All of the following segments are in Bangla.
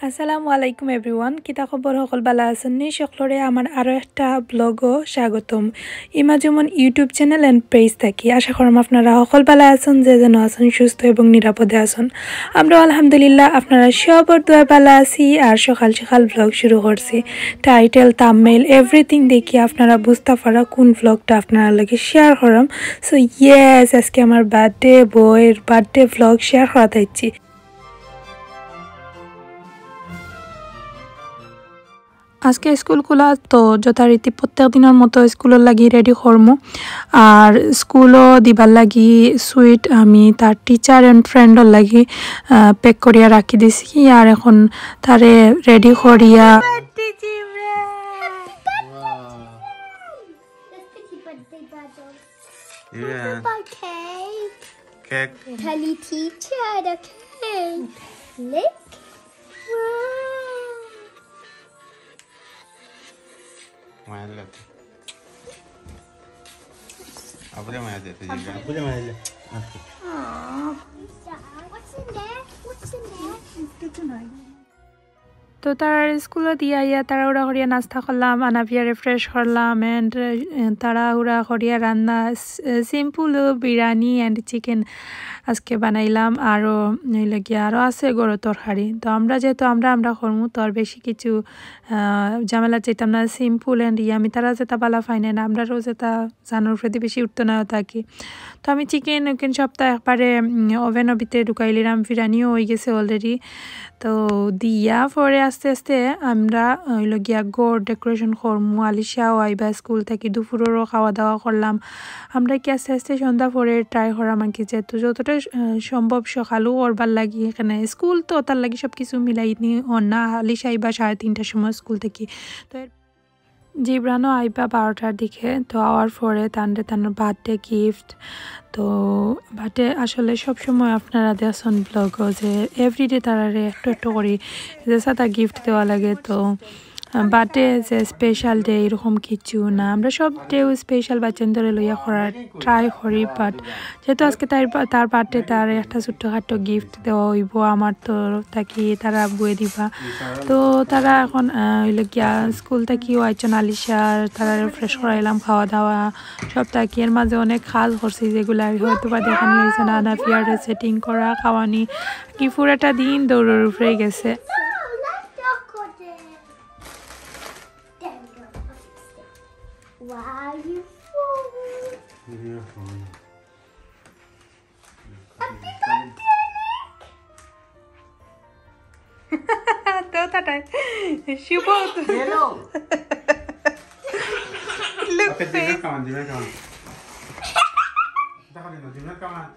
আসসালামু আলাইকুম এভরিওয়ান কিতা খবর সকল ভালো আছেন নি সকলরে আমার আরো একটা ব্লগও স্বাগতম Ima Juman YouTube channel and page থাকি আশা করম আপনারা সকল ভালো আছেন যে যেন আছেন সুস্থ এবং নিরাপদে আছেন আমরা আলহামদুলিল্লাহ আপনারা সবার দোয়া ভালো আছি আর সকাল সকাল ব্লগ শুরু করছি টাইটেল থাম্বনেইল এভরিথিং দেখি আপনারা বুঝতে পারা কোন ব্লগটা আপনারা লাগে শেয়ার করাম সো ইয়েস আজকে আমার বার্থডে বয়ের বার্থডে ব্লগ শেয়ার করা চাইছি আজকে স্কুল খোলা তো যথারীতি প্রত্যেক দিনের মতো স্কুলের লাগি রেডি করমু আর স্কুলও দিবার লাগি সুইট আমি তার টিচার এন্ড ফ্রেন্ডর লাগি প্যাক করিয়া রাখি দিছি আর এখন তারে রেডি করিয়া Abra maya dete Jibran. Abra maya le. What's in there? তো তারা স্কুলে দিয়া ইয়া তাড়াহুড়া করিয়া নাস্তা করলাম আনাপিয়া রিফ্রেশ করলাম এন্ড তাড়াহুড়া করিয়া রান্না সিম্পল বিরিয়ানি এন্ড চিকেন আজকে বানাইলাম আরও গিয়া আরও আছে গরু তরকারি তো আমরা যেহেতু আমরা করমু তো আর বেশি কিছু ঝামেলা চাইতাম না সিম্পল এন্ড আমি তারা যেটা বালা ফাইনে না আমরাও যেটা জানোর প্রতি বেশি উঠতো না থাকি তো আমি চিকেন সপ্তাহ একবারে ওভেনের ভিতরে ঢুকাইলাম বিরিয়ানিও হয়ে গেছে অলরেডি তো দিয়া পরে আস্তে আস্তে আমরা গিয়া গড় ডেকোরেশন করমু আলিশাও আইবা স্কুল থেকে দুপুরেরও খাওয়া দাওয়া করলাম আমরা কি আস্তে আস্তে সন্ধ্যা পরে ট্রাই করাম আর কি যেহেতু যতটা সম্ভব সকালেও করবার লাগি এখানে স্কুল তো তার লাগি সব কিছু মিলাই নি না আলিশা আইবা 3:30টার সময় স্কুল থেকে তো জিব্রানও আইবা 12টার দিকে তো আওয়ার পরে তান্ডে বার্থডে গিফট তো বার্থডে আসলে সবসময় আপনারা দেখছেন ব্লগও যে এভরিডে তারারে একটু করি যে সাথে গিফট দেওয়া লাগে তো বার্থডে যে স্পেশাল ডে এরকম কিছু না আমরা সব ডেও স্পেশাল বাচ্চাদের লইয়া করার ট্রাই করি বাট যেহেতু আজকে তার বার্থডে তার একটা ছোট্টখাটো গিফট দেওয়া হইব আমার তো তাকে তারা বয়ে দিবা তো তারা এখন গিয়া স্কুল থেকেও আইছেন আলিশা তারা রিফ্রেশ করাইলাম খাওয়া দাওয়া সব তাকে এর মাঝে অনেক কাজ করছি যেগুলো হয়তো বা দেখানি হয়েছে না ফিয়ারে সেটিং করা খাওয়ানি কি পুরোটা দিন দৌড়ের উপরে গেছে Wow, you fool! You're fine. Happy birthday, Nick! Tota Shubo. Hello. Look Okay, face. Jibran, come on. Jibran, come on.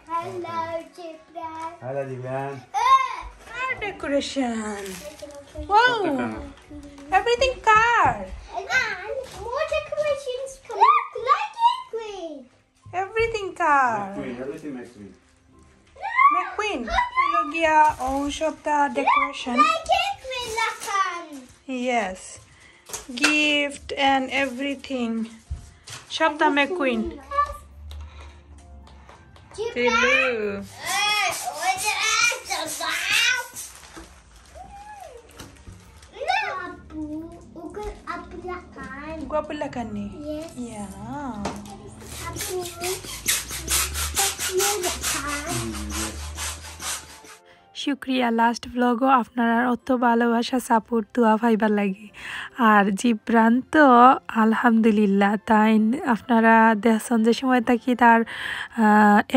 Hello, Jibran. Hello, Jibran. Car decoration. Wow. Everything car. And more decorations coming. Like it, Queen. Everything car. Everything McQueen. McQueen. Look here. Oh, shop the decoration. Like it, Queen, Lakan. Yes. Gift and everything. Shop the McQueen. Jibran. Hello. Guapo lakan ni. Yes. Yeah. শুক্রিয়া লাস্ট ব্লগও আপনারা অত ভালোবাসা সাপোর্ট দোয়া পাইবার লাগি আর জিব্রান তো আলহামদুলিল্লাহ তাই আপনারা দেখছেন যে সময় থাকি তার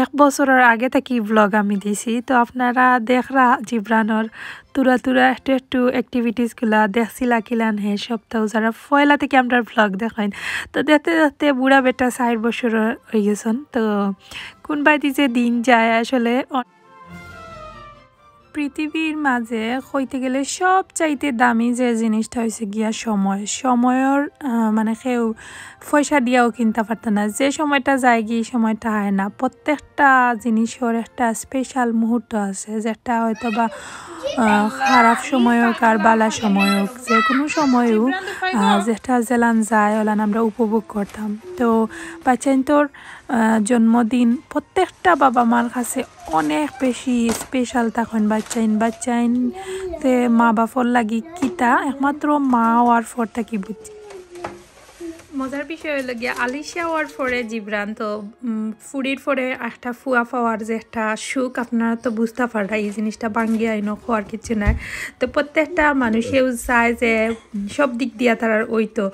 1 বছরের আগে থাকি ব্লগ আমি দিছি তো আপনারা দেখরা জিব্রানর তুরা একটু অ্যাক্টিভিটিসগুলা দেখছিলা কিলান হে সপ্তাহ যারা পয়লা থেকে আমরা ব্লগ দেখাইন তো দেখতে দেখতে বুড়া বেটা 4 বছর হয়ে গেছেন তো কোনবাই যে দিন যায় আসলে পৃথিবীর মাঝে কইতে গেলে সব চাইতে দামি যে জিনিসটা হয়েছে গিয়া সময়ের মানে কেউ পয়সা দিয়াও কিনতে পারত না যে সময়টা যায় গিয়ে সময়টা হয় না প্রত্যেকটা জিনিসের একটা স্পেশাল মুহূর্ত আছে যেটা হয়তো বা খারাপ সময় হোক আর বালা সময় হোক যে কোনো সময়ও যেটা জেলান যায় ওলান আমরা উপভোগ করতাম। তো বাচ্চাইন্তর জন্মদিন প্রত্যেকটা বাবা মার কাছে অনেক বেশি স্পেশাল তখন বাচ্চাইন তে মা বাপর লাগি কিতা একমাত্র মা হওয়ার পরটা কি বুঝছি। মজার বিষয় হলো গিয়া আলিশা হওয়ার পরে জিবরান তো ফুড়ির পরে একটা ফুয়া পাওয়ার যে একটা সুখ আপনারা তো বুঝতে পারা এই জিনিসটা বাঙ্গি আইন হওয়ার কিছু নাই। তো প্রত্যেকটা মানুষেও চায় যে সব দিক দিয়া তার ওই তো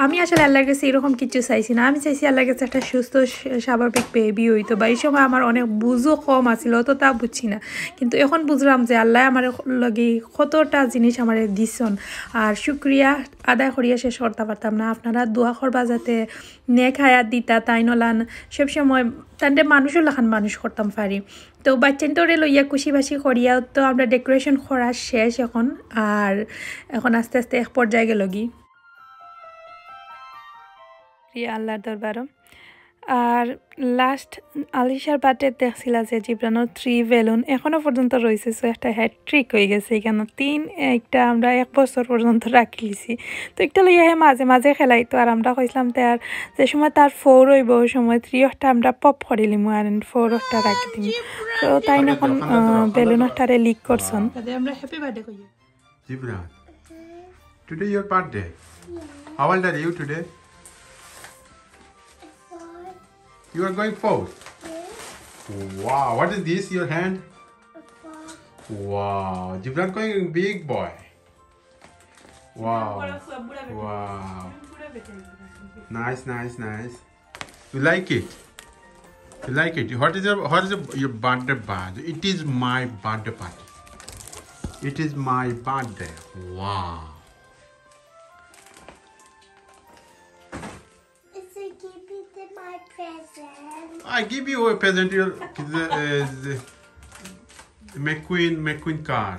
আমি আসলে আল্লাহর কাছে এরকম কিছু চাইছি না। আমি চাইছি আল্লাহর কাছে একটা সুস্থ স্বাভাবিক বেবি হইতো। বা এই সময় আমার অনেক বুঝও কম আছিল তো তা বুঝছি না, কিন্তু এখন বুঝলাম যে আল্লাহ আমার লগে কতটা জিনিস আমার দিছন আর শুক্রিয়া আদায় করিয়া শেষ করতে পারতাম না। আপনারা দোয়া করবা যাতে নেক হায়াত দিতা তাই নলান সবসময় তাদের মানুষও লাখান মানুষ করতাম পারি। তো বাচ্চান্তরে লইয়া খুশিবাসি করিয়া তো আমরা ডেকোরেশন করা শেষ এখন, আর এখন আস্তে আস্তে এক পর্যায়ে গেল গি আল্লাহর দরবারও। আর লাস্ট আলিশার বার্থডে দেখছিল যে জিব্রানোর 3 বেলুন এখনও পর্যন্ত রয়েছে। সো একটা হ্যাট্রিক হয়ে গেছে এখানে 3 একটা আমরা 1 বছর পর্যন্ত রাখিছি। তো একটা লইয়া মাঝে মাঝে খেলাই। তো আর আমরা কইছিলাম তার যে সময় তার 4 হইব ওই সময় 3 একটা আমরা পপ করিলিম আর 4 একটা রাখি দিম। তো তাই এখন বেলুন একটারে লিক করছেন। আমরা হ্যাপি বার্থডে কই Jibran, today your birthday. How old are you today? You are going forward. Wow, what is this? Your hand? Wow, Jibran going big boy. Wow. Wow. Nice. You like it? You like it? What is your birthday party? It is my birthday party. It is my birthday. Wow. My present. I give you a present. The McQueen car.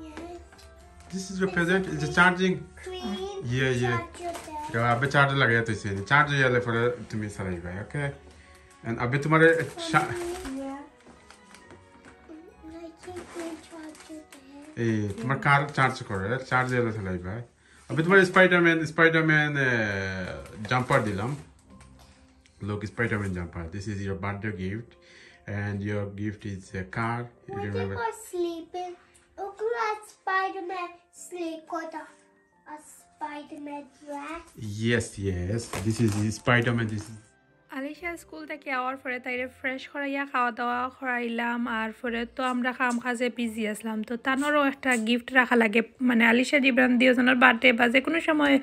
Yes. This is your present. It's a charging. Queen. Yeah. Yeah, अबे चार्जर लगाया तो इसे चार्जर ये ले फिर तुम्हें सही भाई, okay? And अबे तुम्हारे Yeah. तुम्हारा कार चार्ज करो यार, चार्ज ये ले सही भाई। अबे तुम्हारे स्पाइडरमैन जंपर दिलाम। Look, Spider-Man jumper. This is your birthday gift, and your gift is a car. You What remember? about sleeping? Look like Spider-Man sleep got a Spider-Man dress. Yes. This is Spider-Man. This is. Alisha school থেকে আওয়ার পরে তাইরে ফ্রেশ করাইয়া খাওয়া দাওয়া করাইলাম আর পরে তো আমরা কাম কাজে বিজি আসলাম। তো তানোরও একটা গিফট রাখা লাগে, মানে আলিশা জিব্রান দুজনের বার্থডে বা যে কোনো সময়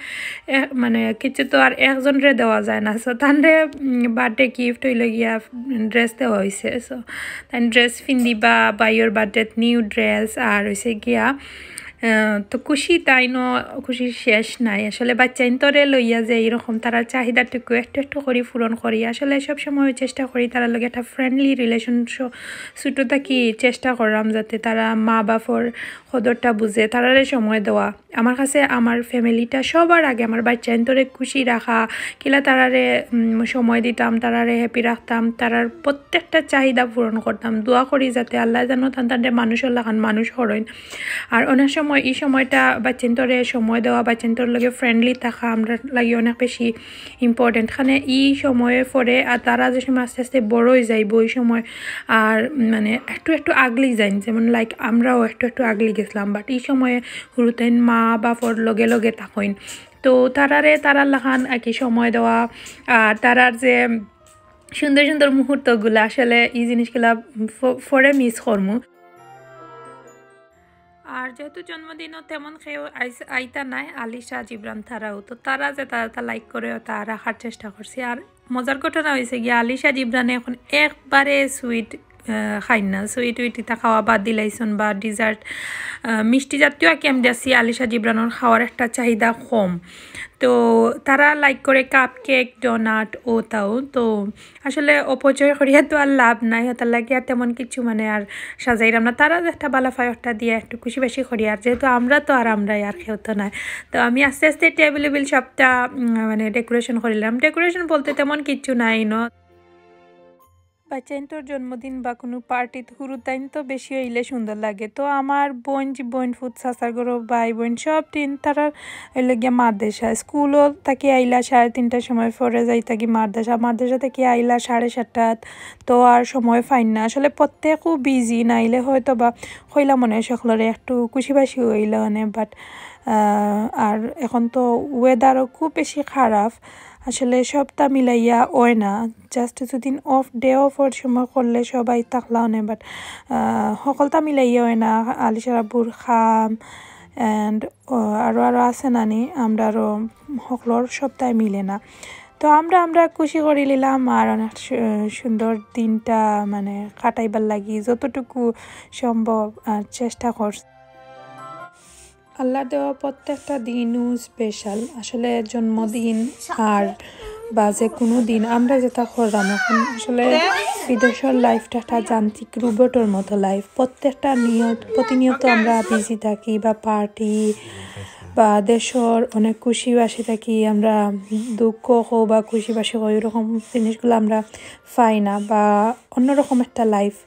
মানে কিছু তো আর একজনরে দেওয়া যায় না। সো তানরে বার্থডে গিফট হইলে গিয়া ড্রেস দেওয়া হয়েছে। সো তাই ড্রেস পিন্দিবা বা ইয়োর বার্থডে নিউ ড্রেস আর হয়েছে গিয়া তো খুশি তাইনো খুশির শেষ নাই। আসলে বাচ্চাইন্তরে লইয়া যে এইরকম তারা চাহিদাটুকু একটু করে পূরণ করি। আসলে সব সময় চেষ্টা করি তারা লগে একটা ফ্রেন্ডলি রিলেশন ছোটো থাকি চেষ্টা করলাম যাতে তারা মা বাপর সদরটা বুঝে তারারে সময় দেওয়া। আমার কাছে আমার ফ্যামিলিটা সবার আগে আমার বাচ্চাইন্তরে খুশি রাখা, কিলা তারারে সময় দিতাম, তারারে হ্যাপি রাখতাম, তারার প্রত্যেকটা চাহিদা পূরণ করতাম। দোয়া করি যাতে আল্লাহ যেন তাদের মানুষের লাগান মানুষ হরইন। আর অনেক সময় এই সময়টা বাচ্চান্তরে সময় দেওয়া, বাচ্চান্তর লগে ফ্রেন্ডলি থাকা আমরা লাগে অনেক বেশি ইম্পর্টেন্ট। খানে এই সময়ে পরে আর তারা যে সময় আস্তে আস্তে বড় হয়ে যাইব ওই সময় আর মানে একটু আগলি যাইন, যেমন লাইক আমরাও একটু আগলি গেছিলাম। বাট এই সময়ে হুরুতেন মা বাপর লগে থাকইন। তো তারার লাখান আর কি সময় দেওয়া আর তারার যে সুন্দর মুহূর্তগুলো আসলে এই জিনিসগুলা পরে মিস করমু। আর যেহেতু জন্মদিনও তেমন খেয়েও আইতা নাই আলিশা জিব্রান তারাও, তো তারা যে তারা লাইক করে তা রাখার চেষ্টা করছি। আর মজার ঘটনা হয়েছে গিয়ে আলিশা জিব্রানে এখন একবারে সুইট খাই না, সুইট উইটিটা খাওয়া বাদ দিলাইছন বা ডিজার্ট মিষ্টি জাতীয় কেম দিয়েছি। আলিশা জিব্রানোর খাওয়ার একটা চাহিদা কম, তো তারা লাইক করে কাপ কেক ডোনাট ও তাও। তো আসলে অপচয় করিয়া তো আর লাভ নাই, তার লাগে আর তেমন কিছু মানে আর সাজাইলাম না। তারা একটা বালাফাই একটা দিয়ে একটু খুশি বেশি করি, আর যেহেতু আমরা তো আর আমরাই আর খেও তো নাই। তো আমি আস্তে আস্তে টেবিল সবটা মানে ডেকোরেশন করিলাম। ডেকোরেশন বলতে তেমন কিছু নাই ন, বাচ্চাইন্তর জন্মদিন বা কোনো পার্টিতে হুরুতাইন তো বেশি হইলে সুন্দর লাগে। তো আমার বোন ফুট চাচার গরো ভাই বোন সব দিন তারা হইলে গিয়ে মাদ্রাসা স্কুলও থাকি আইলা 3:30টার সময় পরে যাই থাকি মাদ্রাসা থেকে আইলা 7:30 তো আর সময় ফাইন না আসলে প্রত্যেকও বিজি নাইলে হয়তো বা হইলা মনে হয় সকলের একটু খুশিবাসি হইলা মানে বাট আর এখন তো ওয়েদারও খুব বেশি খারাপ আসলে সবটা মিলাইয়া হয় না জাস্ট দুদিন ডে অফের সময় করলে সবাই থাকলাও না বাট সকলটা মিলাইয়া হয় না আলিশার আব্বুর খাম অ্যান্ড আরও আছে নানি আমরারও সকলের সবটাই মিলে না তো আমরা খুশি করে নিলাম আর অনেক সুন্দর দিনটা মানে কাটাইবার লাগি যতটুকু সম্ভব চেষ্টা করছি আল্লাহ দেওয়া প্রত্যেকটা দিনও স্পেশাল আসলে জন্মদিন আর বা যে কোনো দিন আমরা যেটা করলাম এখন আসলে বিদেশের লাইফটা একটা যান্ত্রিক রোবটের মতো লাইফ প্রত্যেকটা প্রতিনিয়ত আমরা বিজি থাকি বা পার্টি বা দেশের অনেক খুশিবাসী থাকি আমরা দুঃখ হো বা খুশিবাসী হো এরকম জিনিসগুলো আমরা পাই না বা অন্যরকম একটা লাইফ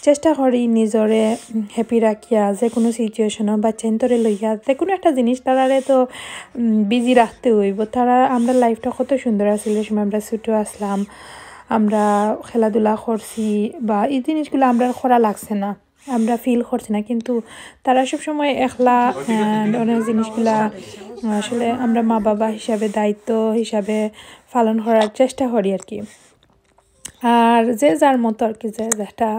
চেষ্টা করি নিজরে হ্যাপি রাখিয়া যে কোনো সিচুয়েশনও বা চেন্তরে লইয়া যে কোনো একটা জিনিস তারারে তো বিজি রাখতে হইব তারা আমরা লাইফটা কত সুন্দর আছিল সময় আমরা ছোটো আসলাম আমরা খেলাধুলা করছি বা এই জিনিসগুলো আমরা করা লাগছে না আমরা ফিল করছি না কিন্তু তারা সবসময় একলা অনেক জিনিসগুলা আসলে আমরা মা বাবা হিসাবে দায়িত্ব হিসাবে পালন করার চেষ্টা করি আর কি আর যে যার মতো আর কি যে যেটা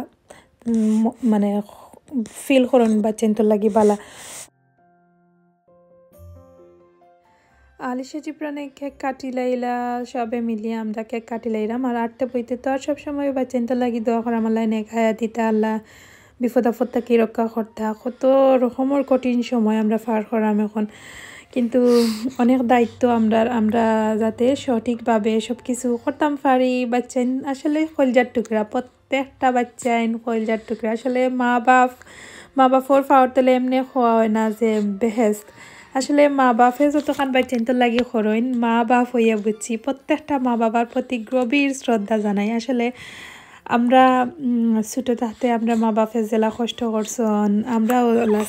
মানে ফিল করুন বা চিন্তা লাগি বালা আলিশা জিব্রানে কেক কাটিলাইলা সবে মিলিয়ে আমরা কেক কাটিলাইলাম আর আটটা বইতে তো আর সবসময় বা চিন্তা লাগি দোয়া করা আমার লাইনে খায়া দিতে আল্লাহ বিপদ আপদ থাকি রক্ষা করতে কত রকমের কঠিন সময় আমরা পার করাম এখন কিন্তু অনেক দায়িত্ব আমরা যাতে সঠিকভাবে সব কিছু করতাম পারি বাচ্চা আসলে কলজার টুকরা প্রত্যেকটা বাচ্চাইন কলজার টুকরা আসলে মা বাপর পাওয়ার তেলে এমনি খোয়া হয় না যে বেহেস্ত আসলে মা বাপে যতক্ষণ বাচ্চাইন তো লাগি খরইন মা বাপ হইয়া বুঝছি প্রত্যেকটা মা বাবার প্রতি গভীর শ্রদ্ধা জানাই আসলে আমরা ছোটো থাকতে আমরা মা বাপে জেলা কষ্ট করছন আমরা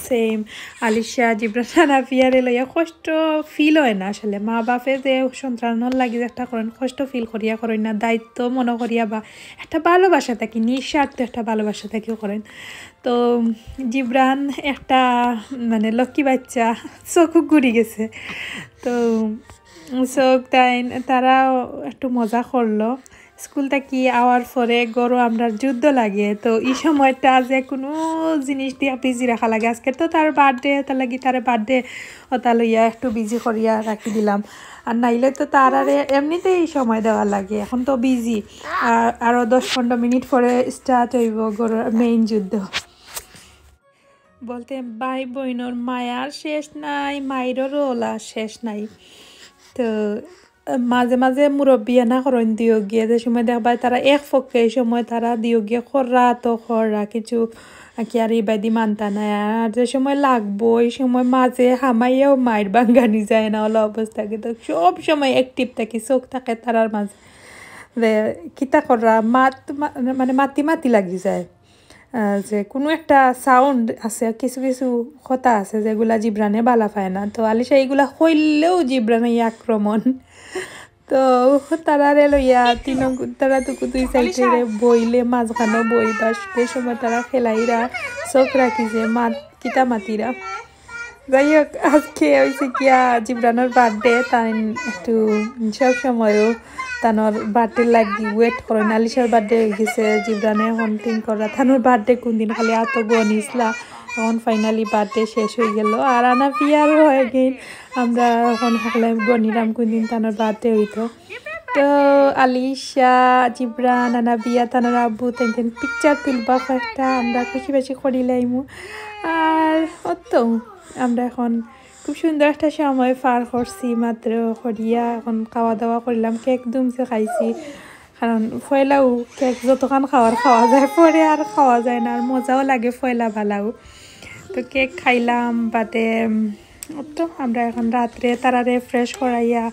সেম আলিশা জিব্রান আফিয়ারে লইয়া কষ্ট ফিল হয় না আসলে মা বাপে যে সন্তানের লাগি একটা করেন কষ্ট ফিল করিয়া করেন না দায়িত্ব মনে করিয়া বা একটা ভালোবাসা থাকি নিঃস্বার্থ একটা ভালোবাসা থাকিও করেন তো জিব্রান একটা মানে লক্ষ্মী বাচ্চা চোখও ঘুরি গেছে তো চোখ তারা একটু মজা করলো স্কুল থেকে আওয়ার পরে গরু আমরা যুদ্ধ লাগে তো এই সময়টা যে কোনো জিনিস দিয়া বিজি রাখা লাগে আজকে তো তার বার্থডে তার লাগি তার বার্থডে ওটা লইয়া একটু বিজি করিয়া রাখি দিলাম আর নাইলে তো তার আর এমনিতেই সময় দেওয়া লাগে এখন তো বিজি আরও 10-15 মিনিট পরে স্টার্ট হইব গরুর মেইন যুদ্ধ বলতে ভাই বোনের মায়ার শেষ নাই মায়েরও ওলা শেষ নাই তো মাঝে মাঝে মুরব্বী না করেন দিও গিয়ে যে সময় দেখবা তারা এক পক্ষে এই সময় তারা দিও গিয়ে খররা কিছু কি আর ইবাদি মানতা না আর যে সময় লাগবো এই সময় মাঝে হামাইয়াও মায়ের বাঙ্গানি যায় না হলো অবস্থা কিন্তু সব সময় অ্যাক্টিভ থাকি চোখ থাকে তারার মাঝে যে কিতা কররা মানে মাতি লাগি যায় যে কোনো একটা সাউন্ড আছে কিছু কথা আছে যেগুলা জিব্রানে বালা পায় না তো আলিশা এইগুলা হইলেও জিব্রানে আক্রমণ তো তারারে লইয়া তারা টুকু দুই সাইডে বইলে মাঝখানো বইবা সেই সময় তারা খেলাইরা চোখ রাখিছে কিতা মাতিরা যাই হোক আজকে হয়েছে কিয়া জিব্রানোর বার্থডে তাই একটু সব সময়ও তানোর বার্থডে লাগি ওয়েট করেন আলিশার বার্থডে হয়ে গেছে জিব্রানে এখন থিঙ্ক করা তানোর বার্থডে কোন দিন খালি এত গনিসলা এখন ফাইনালি বার্থডে শেষ হয়ে গেল আর আনা বিয়ারও হয়ে গেল আমরা এখন সকলে গনিরাম কোন দিন তানোর বার্থডে হইতো তো আলিশা জিব্রান আনা বিয়া তানোর আব্বু তেন পিকচার তুলবা কয়েকটা আমরা খুশি বেশি করিলাইমু আর অত আমরা এখন খুব সুন্দর একটা সময় পার করছি মাত্র করিয়া এখন খাওয়া দাওয়া করলাম কেক দুমছে খাইছি কারণ ফয়লাও কেক যতক্ষণ খাওয়া যায় পরে আর খাওয়া যায় না আর মজাও লাগে ফয়লা ভালাও তো কেক খাইলাম বাদে তো আমরা এখন রাত্রে তারারে ফ্রেশ করাইয়া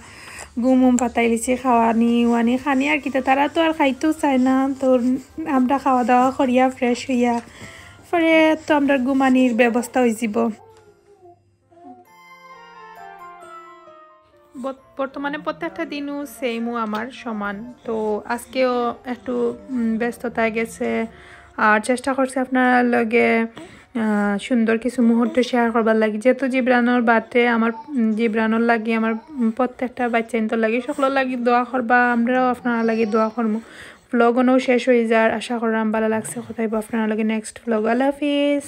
গুম পাতাই লিছি খাওয়ানি ওয়ানি খানি আর কিতা তারা তো আর খাইতেও চায় না তো আমরা খাওয়া দাওয়া করিয়া ফ্রেশ হইয়া পরে তো আমরা ঘুমানির ব্যবস্থা হয়ে যাব বর্তমানে প্রত্যেকটা দিনও সেমও আমার সমান তো আজকেও একটু ব্যস্ততায় গেছে আর চেষ্টা করছি আপনার লগে সুন্দর কিছু মুহূর্ত শেয়ার করবার লাগি যেহেতু জিব্রানোর বার্থডে আমার জিব্রানোর লাগি আমার প্রত্যেকটা বাচ্চাইন্তর লাগি সকলের লাগি দোয়া করবা আমরাও আপনারা লাগি দোয়া করবো ভ্লগও শেষ হয়ে যার আশা করলাম ভালো লাগছে কোথায় আপনারা লাগে নেক্সট ভ্লগ আল্লাহ হাফিজ